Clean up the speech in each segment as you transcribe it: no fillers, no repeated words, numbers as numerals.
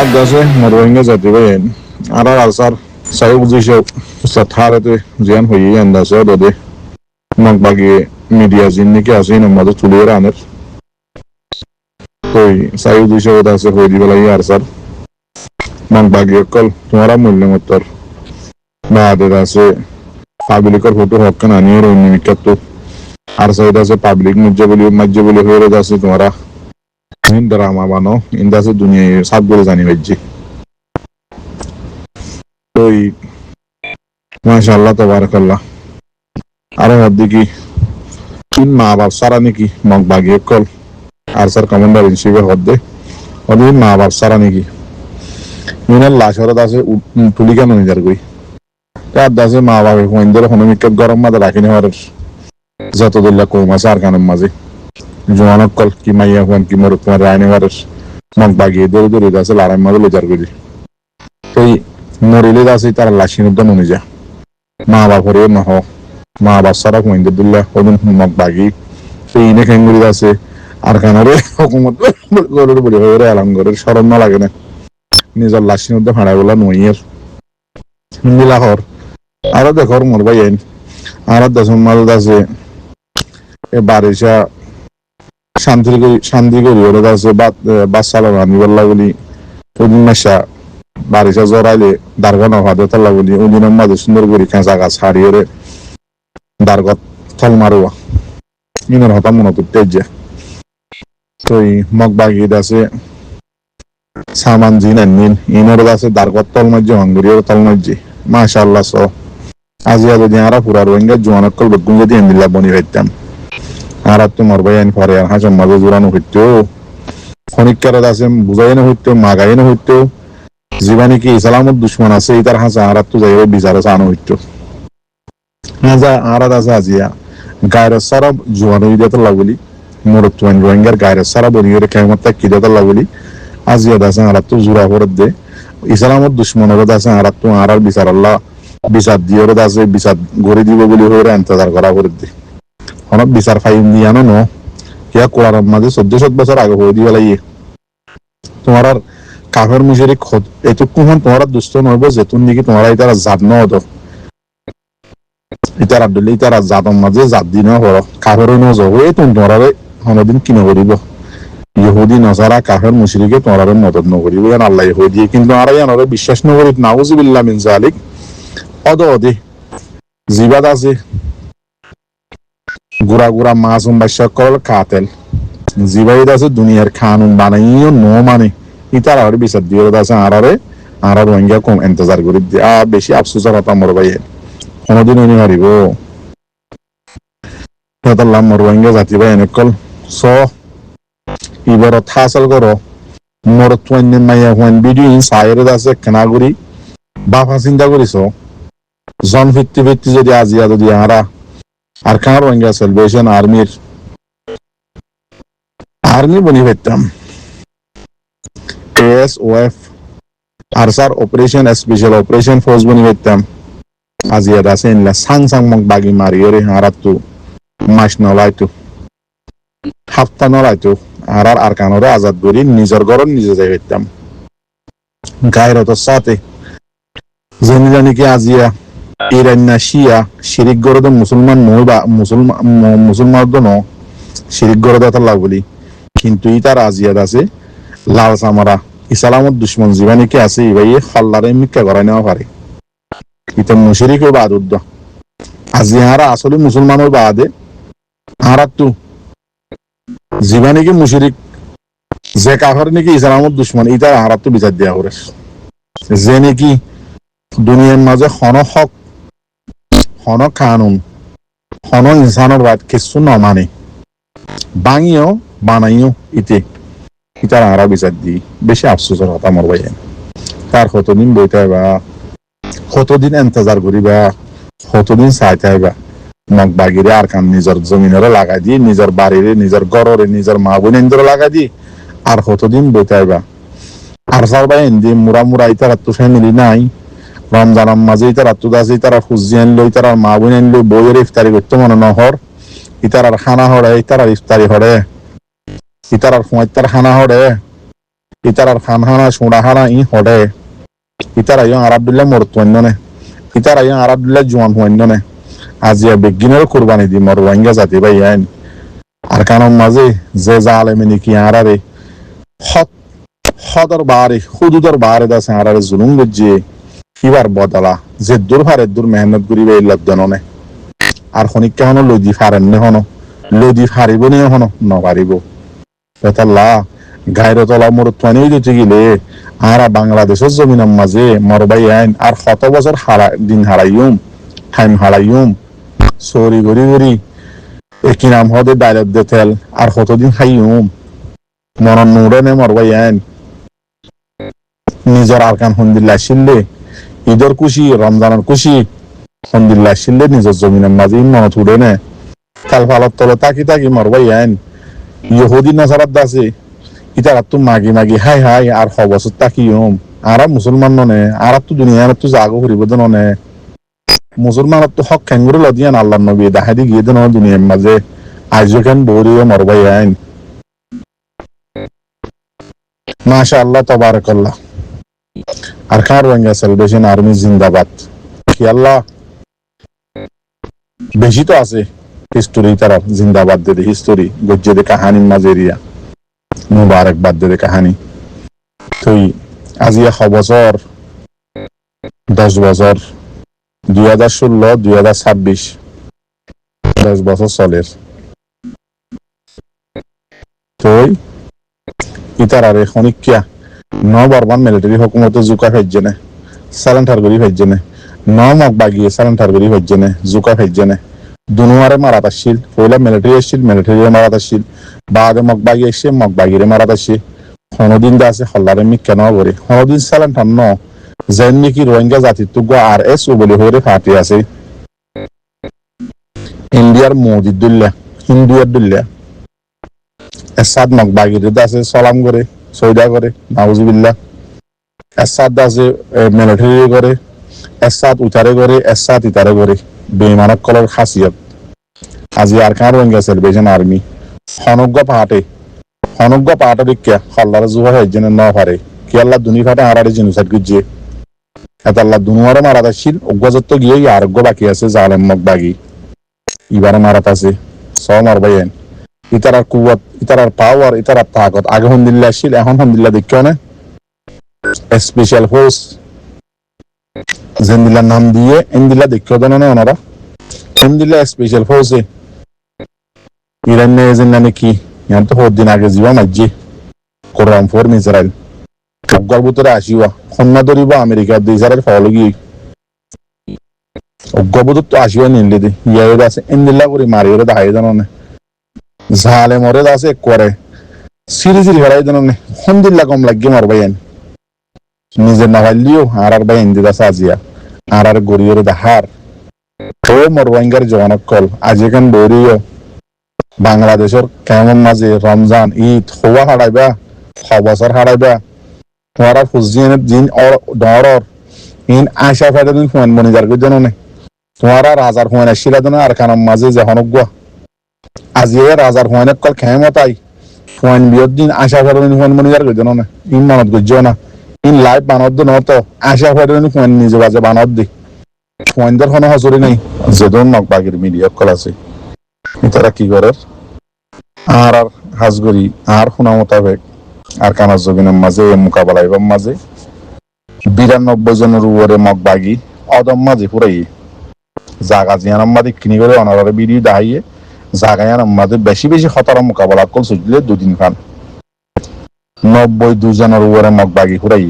Agase Marwenga Zativayan Ara Alsar Sayuk Zisho Satarate Zian Hui and the Sodode Magbagi Media Ziniki Asin and Mother Tuliraner Hoi Sayuk Zisho das a Hodivala Yarsar Magbagi Kol Tora Mulimotor Bade das a Pabilikar Hoto Hokan Aniro Nimikato Arsai das a public Majabuli Hero das a Tora drama bano inda se dunia sab bole jani bajji तो माशाल्लाह तबारकल्लाह आरो हद्दी तीन माँ बाप सारा ने की मग बागी कल आरसर कमांडर इन शिवे हद्दे और ये माँ बाप सारा ने की मैंने लाशों दासे तुली का नहीं जर गई क्या दासे माँ बाप को इंदर होने में कब गरम मत रखने वाले ज़ातो दिल्ला को मसार का नम मज़े जवानों कल की माया हुआ की मरुत में रहने वाले मग बागी दो दो दासे लारे मदलो जर गई तो Morele da se tara lashin da munija ma ba hore ma ho ma ba sara ko inde dulla odun mag bagi so ine kenguri da se ar kanare hukumat goror boli hore alam goror sharon na lage na নিজের lashin da phara bola noyer nila hor ara de khor mor bayen ara da somal da se e barisha শান্তি করি ওরা da se বাচ্চা লাগানি বললা বলি odun masha Barisha জরাইলে দারগন হাতে তলা বলি ওদিনের মাঝে সুন্দর করে খেঁচা গাছ হারিয়ে দারগত থল মারুয়া ইনের হতা মনে করতে যে তো মগ বাগি দাসে সামান জিন নিন ইনের দাসে দারগত তল মাঝে হঙ্গরিয়র তল মাঝে মাশাআল্লাহ সো আজিয়া যদি আরা পুরা রোহিঙ্গা জোয়ানকল বেগুন যদি এন্দিলা বনি হইতাম আর তোমার ভাই আইন পরে আর হাজার মাঝে জোরানো হইতো খনিকার দাসে বুঝাইনো হইতো মাগাইনো হইতো জীবনে কি ইসলামত দুশ্মন আছে এটার হাসা আরাত তো যাইবে বিচারে সানো হইতো হাজা আরাত আছে আজিয়া গায়র সারা জোয়ানো ইদাত লাগলি মোরত ওয়ান রোহিঙ্গার গায়র সারা বনিরে কিয়ামত তাক কিদাত লাগলি আজিয়া দাসা আরাত তো জুরা হরত দে ইসলামত দুশ্মনর দাসা আরাত তো আরার বিচার আল্লাহ বিচার দিয়র দাসে বিচার গরি দিব বলি হইরে ইন্তজার করা হরত দে হন বিচার ফাইম দিয়ানো ন কিয়া কোরআন মাঝে 1400 বছর আগে হই দিবা লাগিয়ে তোমার কাফের মুশরিক এতক্ষণ তোমার দুষ্ট নইব যেতুন নাকি তোমার ইতারা জাত নদ ইতারা দলে ইতারা জাতম মাঝে জাত দিন হর কাফের ন যাব এই তোমার হনদিন কিনে করিব ইহুদি নসারা কাফের মুশরিকে তোমার মদত নকরিব ইয়ান আল্লাহ ইহুদি কিন্তু আর ইয়ানরে বিশ্বাস নকরিত নাউযুবিল্লাহ মিন যালিক অদদে জিবাদ আছে গুরা গুরা মাসুম বাদশা কল কাতেল জিবাইদ আছে দুনিয়ার কানুন বানাইও নো মানে ইতার আর বিচার দিয়ে দাসা আর রোহিঙ্গা কম ইন্তজার করি দিয়া বেশি আফসোসের কথা মর ভাই কোনদিন উনি হারিব তাতাল্লাহ মর রোহিঙ্গা জাতি ভাই এনেকল স ইবার থাসাল করো মর তোয়ান্নে মাইয়া হুয়ান ভিডিও ইন সাইরে দাসে কেনাগুড়ি বাফা চিন্তা করিস জন ভিত্তি যদি আজিয়া যদি আর কার রোহিঙ্গা সেলিব্রেশন আর্মি বনি পেতাম ASOF Arsar Operation Special Operation Force bani vetam azia dasen la sang mong bagi mariore haratu mas nolaitu hafta nolaitu arar arkanore azad gori nijor goron nije jai vetam gairo to sate jani ki azia Iranna Shia shirik gorodo musulman noiba musulman dono shirik gorodo talla boli kintu itar azia dase লাল সামারা ইসলামত দুশ্মন জীবনে কি আছে ভাই খাল্লারে মিক্কা করাই নেওয়া পারে এটা মুশরিক বাদ উদ্দ আজি হারা আসলে মুসলমানের বাদে হারা তো জীবনে কি মুশরিক যে কাফের নাকি ইসলামত দুশ্মন এটা হারা তো বিচার দেয়া করে যে নাকি দুনিয়ার মাঝে হক কানুন ইনসানের বাদ কিছু না মানে বাঙিও বানাইও ইতে ইতার আরা বিচার দি বেশি আফসোসের কথা মর ভাই তার কতদিন বইতে বা কতদিন ইন্তজার করিবা কতদিন চাইতে হইবা মগ বাগিরে আর কান নিজের জমিনের লাগাই দি নিজের বাড়িরে নিজের ঘরের নিজের মা বোনের লাগাই দি আর কতদিন বইতে হইবা আর সার ভাই ইন্দি মুরা ইতার তো ফ্যামিলি নাই রমজানের মাঝে ইতার তো দাসি তারা ফুজি আনলো ইতার মা বোন আনলো বইয়ের ইফতারি করতে মনে নহর ইতার খানা হরে ইতার ইফতারি হরে ইতার খানা হরে ইতারার খানহানা সুড়াহানা ই হডে ইতারা ইয়ং আরাবদুল্লাহ মরতুয়ান্যনে ইতারা ইয়ং আরাবদুল্লাহ জোয়ান হুয়ান্যনে আজিয়া বেগিনের কুরবানি দি মর রোহিঙ্গা জাতি ভাই আইন আর কারণ মাঝে যে জালেমে নাকি আরারে হদ হদর বারে হুদুদর বারে দাসে আরারে জুলুম গজ্জে কিবার বদলা যে দূর ভারে দূর মেহনত করিবে লদ্দননে আর খনিকা হনো লদি ফারেন নে হনো লদি ফারিব নে হনো নপারিব বেতাল্লা গাইরে তলা মরুত্বানি দিতে গেলে আরা বাংলাদেশের জমিনের মাঝে মরবাই আইন আর কত বছর দিন হারাইম টাইম হারাইম সরি গরি গরি একই নাম হদে ডাইরেক্ট দে তেল আর কতদিন খাইম মরণ নুরে নে মরবাই আইন নিজের আরকান হন্দিল্লা শিললে ঈদের খুশি রমজানের খুশি হন্দিল্লা শিললে নিজের জমিনের মাঝে মনত উড়ে নে কাল ফালত তলে তাকি তাকি মরবাই আইন ইহুদি নাসারাত আছে ইতারা তো মাগি মাগি হাই হাই আর হবসত তাকি আরা মুসলমান ননে আর তো দুনিয়ার তো জাগো করিব ননে মুসলমান তো হক খেঙ্গুরে লদিয়ান আল্লাহ নবী দাহাদি গিয়ে দেন দুনিয়ার মাঝে আইজো কেন বৌরিও মরবাই আইন মাশাআল্লাহ তাবারাকাল্লাহ আর কার রোহিঙ্গা সেলিব্রেশন আর্মি জিন্দাবাদ কি আল্লাহ বেশি তো আছে হিস্টোরি তারা জিন্দাবাদ দে হিস্টোরি গজ্জে দে কাহানি মাঝেরিয়া মুবারকবাদ দে কাহানি তুই আজিয়া 6 বছর 10 বছর 2016 2026 10 বছর চলের তুই ইতারারে খনিকিয়া ন বর্মান মিলিটারি হুকুমত জুকা ফেজনে সালেন্টার করি ফেজনে ন মক বাগিয়ে সালেন্টার করি ফেজনে জুকা ফেজনে দুনুয়ারে মারাত আসছিল পয়লা মিলিটারি আসছিল মিলিটারি মারাত আসছিল বাদে মক বাগিয়ে এসে মক বাগিরে মারাত আসছে হনদিন দা আছে হল্লারে মি কেন করে হনদিন সালেন্টার ন যেন নাকি রোহিঙ্গা জাতি তুগো আর এস ও বলে হরে ফাটি আছে ইন্ডিয়ার মজিদুল্লাহ হিন্দুয়ার দুল্লাহ এসাদ মক বাগিরে আছে সালাম করে সৈদা করে নাউজুবিল্লাহ এসাদ আছে মিলিটারি করে এসাদ উতারে করে এসাদ ইতারে করে বেমানক কলর খাসিয়ত আজি আর কার রোহিঙ্গা সেলিব্রেশন আর্মি হনজ্ঞ পাহাটে দিকে হল্লার জুয়া হয়েছেন ন পারে কি আল্লাহ দুনি ফাটে আড়াড়ি জিনিসাট গুজে এত আল্লাহ দুনুয়ারে মারাত আসছিল অজ্ঞাজত্ব গিয়ে আরোগ্য বাকি আছে জালেম মক বাগি ইবারে মারাত আছে সব মারবাইন ইতারার কুয়াত ইতারার পাওয়ার ইতারার তাকত আগে হন্দিল্লা আসছিল এখন হন্দিল্লা দেখিও না স্পেশাল ফোর্স জেন্দিল্লার নাম দিয়ে ইন্দিল্লা দেখিও দেন না ওনারা ইন্দিল্লা স্পেশাল ফোর্সে ইরানে এজেন্ট নামে কি ইয়ান তো দিন আগে জীবা মাইজি কোরআন ফোর ইসরায়েল অজ্ঞার ভিতরে আসিবা খন্না ধরিবা আমেরিকা ইসরায়েল ফলগি অজ্ঞার ভিতর তো আসিবা নিলে দে ইয়ে আছে ইন্দিল্লা করে মারি ওরে দাহাই জানো না জালে মরে আছে করে সিরি সিরি হরাই দেন না হন্দিল্লা কম লাগিয়ে মারবাইন নিজের না ভাইলিও আর ভাই ইন্দি দাস আজিয়া আর গড়িয়ে দাহার ও মরবাইঙ্গার জওয়ানকল আজিকান বরিও বাংলাদেশের কেমন মাঝে রমজান ঈদ হওয়া হারাইবা 6 বছর হারাইবা তোমার ফুজিয়ে দিন ডর ইন আশা ফাইদা দিন ফোন মনি যার জানো না তোমার রাজার ফোন আসিলা দেন আর কানাম মাঝে যখনক আজিয়ে রাজার ফোনের কল খেমতাই ফোন বিয়ের দিন আশা ফাইদা দিন ফোন মনি যার জানো না ইন মানত গজ্জ না ইন লাইভ বানত দিন তো আশা ফাইদা দিন ফোন নিজে বাজে বানত দি ফোনদের কোনো হজরি নাই যেদন নক বাগির মিডিয়া কল আছে তারা কি করে আর হাজগরি আর শোনা মোতাবেক আর কানার জমিনের মাঝে মোকাবেলা এবং মাঝে 92 জনের উপরে মগবাগি অদম মাঝে পুরাই জাগা জিয়ান মাঝে কিনি করে অনারে ভিডিও দেখাইয়ে জাগায়ান মাঝে বেশি বেশি খতর মোকাবেলা কল সুজলে 2 দিন খান 92 জনের উপরে মগবাগি পুরাই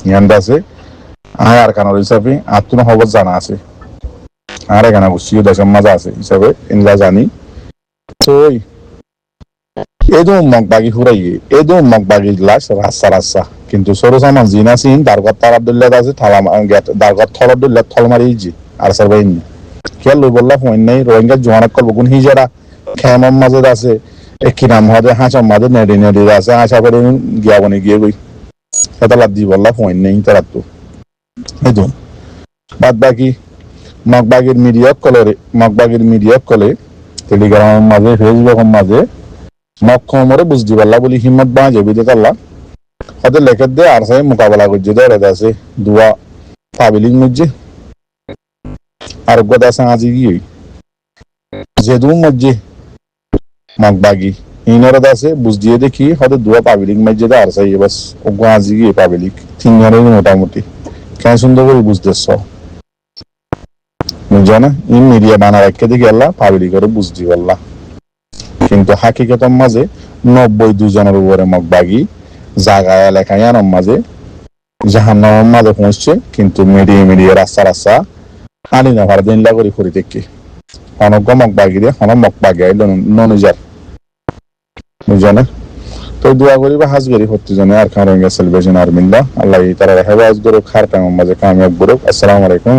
ইয়ান্দ আছে আর কানার হিসাবে আত্মন খবর জানা আছে আর এখানে বুঝছিও দেশের মাঝে আছে হিসাবে ইনলা জানি তো এদো মগবাগি ফুরাইয়ে এদো মগবাগি লাশ রাস্তা কিন্তু সরসামান জিনাসিন দারগত তার আব্দুল্লাহ আছে থালা দারগত থল আব্দুল্লাহ থল মারিজি আর সারবাইন কে লই বললা ফোন নাই রোহিঙ্গা জওয়ানক কল বগুন হিজারা খেমাম মাঝে আছে একই নাম হবে হাঁচা মাঝে নেডি আছে আশা করে গিয়া বনে গিয়ে গই এতলা দি বললা ফোন নাই তারা তো এদো বাদ বাকি মগবাগির মিডিয়া কলে টেলিগ্রাম মাঝে ফেসবুক মাঝে মক্কমরে বুঝদি পারলা বলি হিম্মত বাঁচে বিদে তাল্লা হতে লেখে দে আর সাই মোকাবেলা করছে ধরে আছে দুয়া পাবলিক মধ্যে আর গদা আছে আজি কি যে দু মধ্যে মগবাগি ইনরদ আছে বুঝ দিয়ে দেখি হতে দুয়া পাবলিক মধ্যে আর সাই বাস ওগো আজি কি পাবলিক তিন জনের মোটামুটি কেন সুন্দর করে বুঝতেছ বুঝছো না ইন মিডিয়া বানা রাখতে দেখি আল্লাহ পাবলিক করে বুঝতে পারলা কিন্তু হাকিকতর মাঝে 92 জনের উপরে মগবাগি জায়গায় এলাকায় আনার মাঝে জাহান্নামের মাঝে পৌঁছছে কিন্তু মিডিয়া রাস্তা রাস্তা আনি না ভাড়া দিন লাগরি ফুরি দেখি অনজ্ঞ মগবাগি দিয়ে অন মগবাগি আইল ননুজার বুঝছো না তো দোয়া করি বা হাজ করি হতে জানে আর কারণ সেলিব্রেশন আর মিল্লা আল্লাহ তারা হেফাজত করুক খার টাইমের মাঝে কামিয়াব করুক। আসসালামু আলাইকুম।